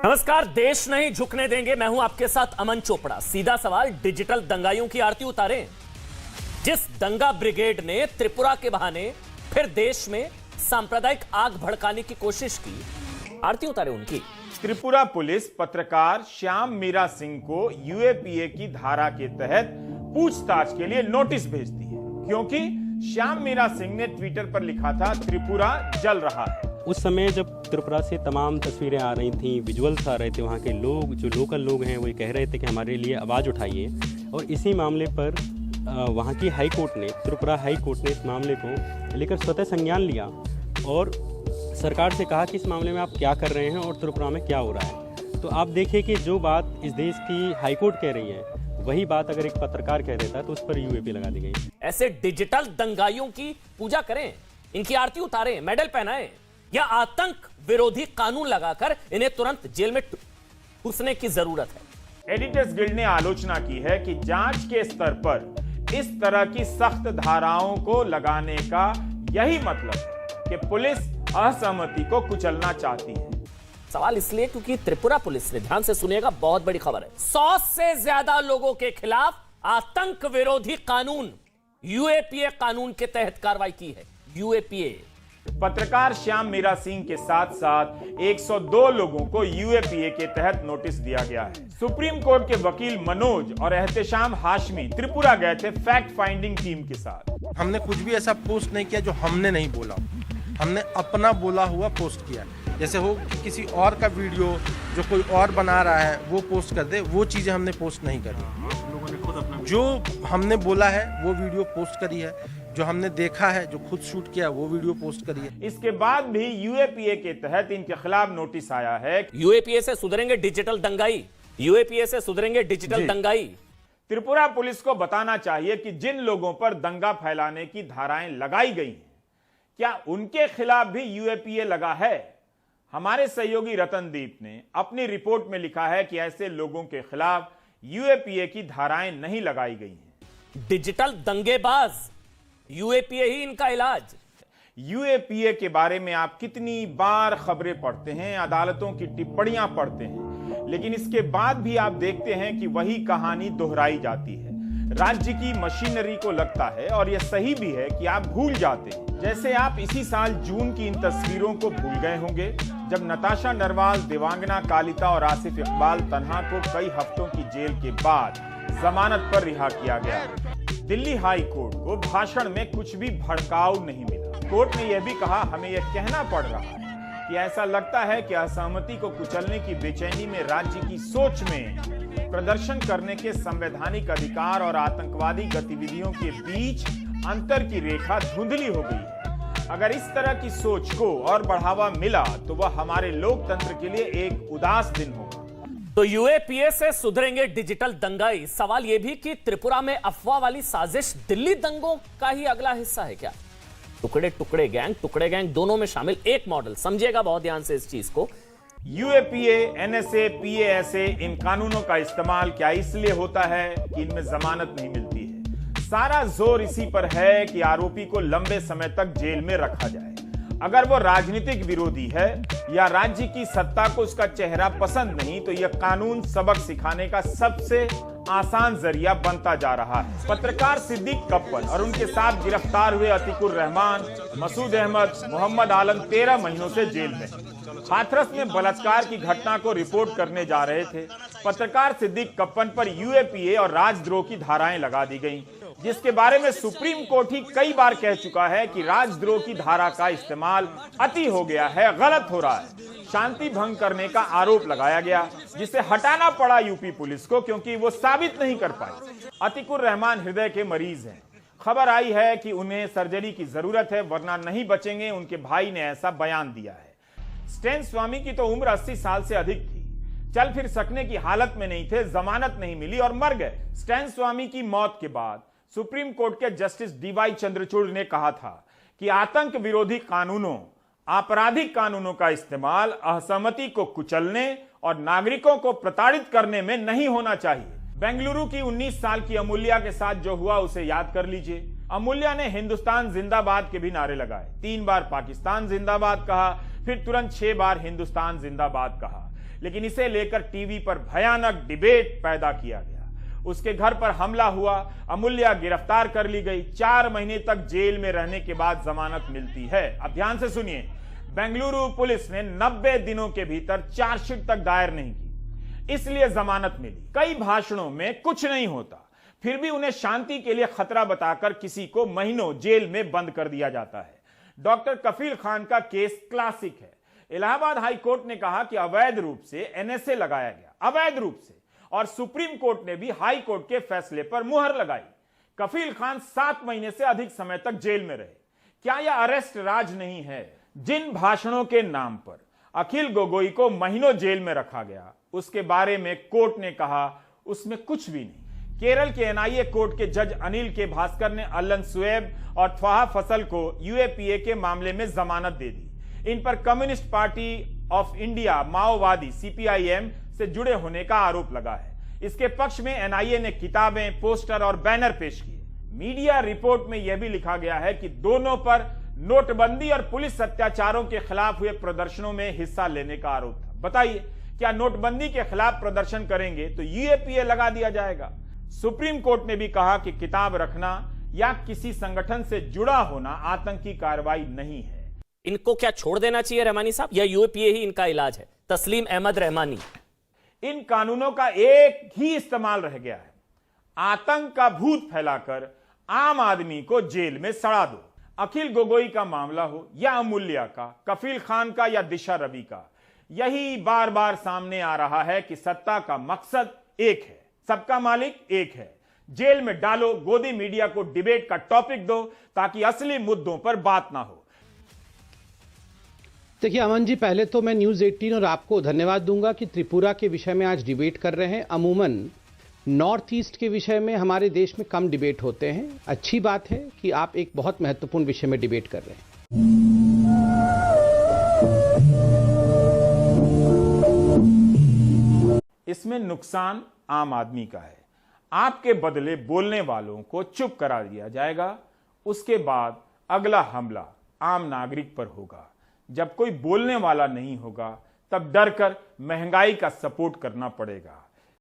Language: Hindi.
नमस्कार। देश नहीं झुकने देंगे। मैं हूं आपके साथ अमन चोपड़ा। सीधा सवाल, डिजिटल दंगाइयों की आरती उतारें। जिस दंगा ब्रिगेड ने त्रिपुरा के बहाने फिर देश में सांप्रदायिक आग भड़काने की कोशिश की, आरती उतारे उनकी। त्रिपुरा पुलिस पत्रकार श्याम मीरा सिंह को यूएपीए की धारा के तहत पूछताछ के लिए नोटिस भेजती है, क्योंकि श्याम मीरा सिंह ने ट्विटर पर लिखा था त्रिपुरा जल रहा है। उस समय जब त्रिपुरा से तमाम तस्वीरें आ रही थीं, विजुअल्स आ रहे थे, वहाँ के लोग जो लोकल लोग हैं वो ये कह रहे थे कि हमारे लिए आवाज़ उठाइए। और इसी मामले पर वहाँ की हाई कोर्ट ने, त्रिपुरा हाई कोर्ट ने इस मामले को लेकर स्वतः संज्ञान लिया और सरकार से कहा कि इस मामले में आप क्या कर रहे हैं और त्रिपुरा में क्या हो रहा है। तो आप देखिए कि जो बात इस देश की हाई कोर्ट कह रही है, वही बात अगर एक पत्रकार कह देता तो उस पर यूएपी लगा दी गई। ऐसे डिजिटल दंगाइयों की पूजा करें, इनकी आरती उतारें, मेडल पहनाएं, या आतंक विरोधी कानून लगाकर इन्हें तुरंत जेल में घुसने की जरूरत है। एडिटर्स गिल्ड ने आलोचना की है कि जांच के स्तर पर इस तरह की सख्त धाराओं को लगाने का यही मतलब है कि पुलिस असहमति को कुचलना चाहती है। सवाल इसलिए क्योंकि त्रिपुरा पुलिस ने, ध्यान से सुनिएगा, बहुत बड़ी खबर है, 100 से ज्यादा लोगों के खिलाफ आतंक विरोधी कानून, यूएपीए कानून के तहत कार्रवाई की है। यूएपीए पत्रकार श्याम मीरा सिंह के साथ साथ 102 लोगों को यूएपीए के तहत नोटिस दिया गया है। सुप्रीम कोर्ट के वकील मनोज और एहतेशाम हाशमी त्रिपुरा गए थे फैक्ट फाइंडिंग टीम के साथ। हमने कुछ भी ऐसा पोस्ट नहीं किया जो हमने नहीं बोला, हमने अपना बोला हुआ पोस्ट किया। जैसे हो कि किसी और का वीडियो जो कोई और बना रहा है वो पोस्ट कर दे, वो चीजें हमने पोस्ट नहीं करी। जो हमने बोला है वो वीडियो पोस्ट करी है, जो हमने देखा है, जो खुद शूट किया वो वीडियो पोस्ट करी है। इसके बाद भी यूएपीए के तहत इनके खिलाफ नोटिस आया है। यूएपीए से सुधरेंगे डिजिटल दंगाई, यूएपीए से सुधरेंगे डिजिटल दंगाई। त्रिपुरा पुलिस को बताना चाहिए कि जिन लोगों पर दंगा फैलाने की धाराएं लगाई गई हैं, क्या उनके खिलाफ भी यूएपीए लगा है। हमारे सहयोगी रतनदीप ने अपनी रिपोर्ट में लिखा है कि ऐसे लोगों के खिलाफ यूएपीए की धाराएं नहीं लगाई गई हैं। डिजिटल दंगेबाज, यूएपीए ही इनका इलाज। यूएपीए के बारे में आप कितनी बार खबरें पढ़ते हैं, अदालतों की टिप्पणियां पढ़ते हैं, लेकिन इसके बाद भी आप देखते हैं कि वही कहानी दोहराई जाती है। राज्य की मशीनरी को लगता है, और यह सही भी है, कि आप भूल जाते हैं। जैसे आप इसी साल जून की इन तस्वीरों को भूल गए होंगे जब नताशा नरवाल, देवांगना कालिता और आसिफ इकबाल तन्हा को कई हफ्तों की जेल के बाद जमानत पर रिहा किया गया। दिल्ली हाई कोर्ट को भाषण में कुछ भी भड़काऊ नहीं मिला। कोर्ट ने यह भी कहा, हमें यह कहना पड़ रहा है कि ऐसा लगता है कि असहमति को कुचलने की बेचैनी में राज्य की सोच में प्रदर्शन करने के संवैधानिक अधिकार और आतंकवादी गतिविधियों के बीच अंतर की रेखा धुंधली हो गई है। अगर इस तरह की सोच को और बढ़ावा मिला तो वह हमारे लोकतंत्र के लिए एक उदास दिन होगा। तो यूएपीए से सुधरेंगे डिजिटल दंगाई। सवाल यह भी कि त्रिपुरा में अफवाह वाली साजिश दिल्ली दंगों का ही अगला हिस्सा है क्या। टुकड़े गैंग दोनों में शामिल एक मॉडल, समझिएगा बहुत ध्यान से इस चीज को। यूएपीए, एनएसए, पीएएसए, इन कानूनों का इस्तेमाल क्या इसलिए होता है कि इनमें जमानत नहीं मिलती है। सारा जोर इसी पर है कि आरोपी को लंबे समय तक जेल में रखा जाए। अगर वो राजनीतिक विरोधी है या राज्य की सत्ता को उसका चेहरा पसंद नहीं, तो यह कानून सबक सिखाने का सबसे आसान जरिया बनता जा रहा है। पत्रकार सिद्दीक कप्पन और उनके साथ गिरफ्तार हुए अतीकुर रहमान, मसूद अहमद, मोहम्मद आलम 13 महीनों से जेल में। हाथरस में बलात्कार की घटना को रिपोर्ट करने जा रहे थे। पत्रकार सिद्दीक कप्पन पर यूएपीए और राजद्रोह की धाराएं लगा दी गईं, जिसके बारे में सुप्रीम कोर्ट ही कई बार कह चुका है कि राजद्रोह की धारा का इस्तेमाल अति हो गया है, गलत हो रहा है। शांति भंग करने का आरोप लगाया गया, जिसे हटाना पड़ा यूपी पुलिस को, क्योंकि वो साबित नहीं कर पाई। अतीकुर रहमान हृदय के मरीज हैं। खबर आई है कि उन्हें सर्जरी की जरूरत है, वरना नहीं बचेंगे। उनके भाई ने ऐसा बयान दिया है। स्टैन स्वामी की तो उम्र 80 साल से अधिक थी, चल फिर सकने की हालत में नहीं थे, जमानत नहीं मिली और मर गए। स्टैन स्वामी की मौत के बाद सुप्रीम कोर्ट के जस्टिस डीवाई चंद्रचूड़ ने कहा था कि आतंक विरोधी कानूनों, आपराधिक कानूनों का इस्तेमाल असहमति को कुचलने और नागरिकों को प्रताड़ित करने में नहीं होना चाहिए। बेंगलुरु की 19 साल की अमूल्या के साथ जो हुआ उसे याद कर लीजिए। अमूल्या ने हिंदुस्तान जिंदाबाद के भी नारे लगाए, 3 बार पाकिस्तान जिंदाबाद कहा, फिर तुरंत 6 बार हिंदुस्तान जिंदाबाद कहा। लेकिन इसे लेकर टीवी पर भयानक डिबेट पैदा किया गया। उसके घर पर हमला हुआ, अमूल्या गिरफ्तार कर ली गई, 4 महीने तक जेल में रहने के बाद जमानत मिलती है। अब ध्यान से सुनिए, बेंगलुरु पुलिस ने 90 दिनों के भीतर चार्जशीट तक दायर नहीं की, इसलिए जमानत मिली। कई भाषणों में कुछ नहीं होता, फिर भी उन्हें शांति के लिए खतरा बताकर किसी को महीनों जेल में बंद कर दिया जाता है। डॉक्टर कफील खान का केस क्लासिक है। इलाहाबाद हाई कोर्ट ने कहा कि अवैध रूप से एनएसए लगाया गया, अवैध रूप से, और सुप्रीम कोर्ट ने भी हाई कोर्ट के फैसले पर मुहर लगाई। कफील खान 7 महीने से अधिक समय तक जेल में रहे। क्या यह अरेस्ट राज नहीं है? जिन भाषणों के नाम पर अखिल गोगोई को महीनों जेल में रखा गया, उसके बारे में कोर्ट ने कहा उसमें कुछ भी नहीं। केरल के एनआईए कोर्ट के जज अनिल के भास्कर ने अल्लन सुएब और त्वाहा फसल को यूएपीए के मामले में जमानत दे दी। इन पर कम्युनिस्ट पार्टी ऑफ इंडिया माओवादी सीपीआईएम से जुड़े होने का आरोप लगा है। इसके पक्ष में एनआईए ने किताबें, पोस्टर और बैनर पेश किए। मीडिया रिपोर्ट में यह भी लिखा गया है कि दोनों पर नोटबंदी और पुलिस अत्याचारों के खिलाफ हुए प्रदर्शनों में हिस्सा लेने का आरोप था। बताइए, क्या नोटबंदी के खिलाफ प्रदर्शन करेंगे तो यूएपीए लगा दिया जाएगा? सुप्रीम कोर्ट ने भी कहा कि किताब रखना या किसी संगठन से जुड़ा होना आतंकी कार्रवाई नहीं है। इनको क्या छोड़ देना चाहिए रहमानी साहब, या यूएपीए ही इनका इलाज है? तस्लीम अहमद रहमानी। इन कानूनों का एक ही इस्तेमाल रह गया है, आतंक का भूत फैलाकर आम आदमी को जेल में सड़ा दो। अखिल गोगोई का मामला हो या अमूल्या का, कफील खान का या दिशा रवि का, यही बार बार सामने आ रहा है कि सत्ता का मकसद एक है, सबका मालिक एक है। जेल में डालो, गोदी मीडिया को डिबेट का टॉपिक दो ताकि असली मुद्दों पर बात ना हो। देखिए अमन जी, पहले तो मैं न्यूज़ 18 और आपको धन्यवाद दूंगा कि त्रिपुरा के विषय में आज डिबेट कर रहे हैं। अमूमन नॉर्थ ईस्ट के विषय में हमारे देश में कम डिबेट होते हैं। अच्छी बात है कि आप एक बहुत महत्वपूर्ण विषय में डिबेट कर रहे हैं। इसमें नुकसान आम आदमी का है। आपके बदले बोलने वालों को चुप करा दिया जाएगा, उसके बाद अगला हमला आम नागरिक पर होगा। जब कोई बोलने वाला नहीं होगा, तब डरकर महंगाई का सपोर्ट करना पड़ेगा।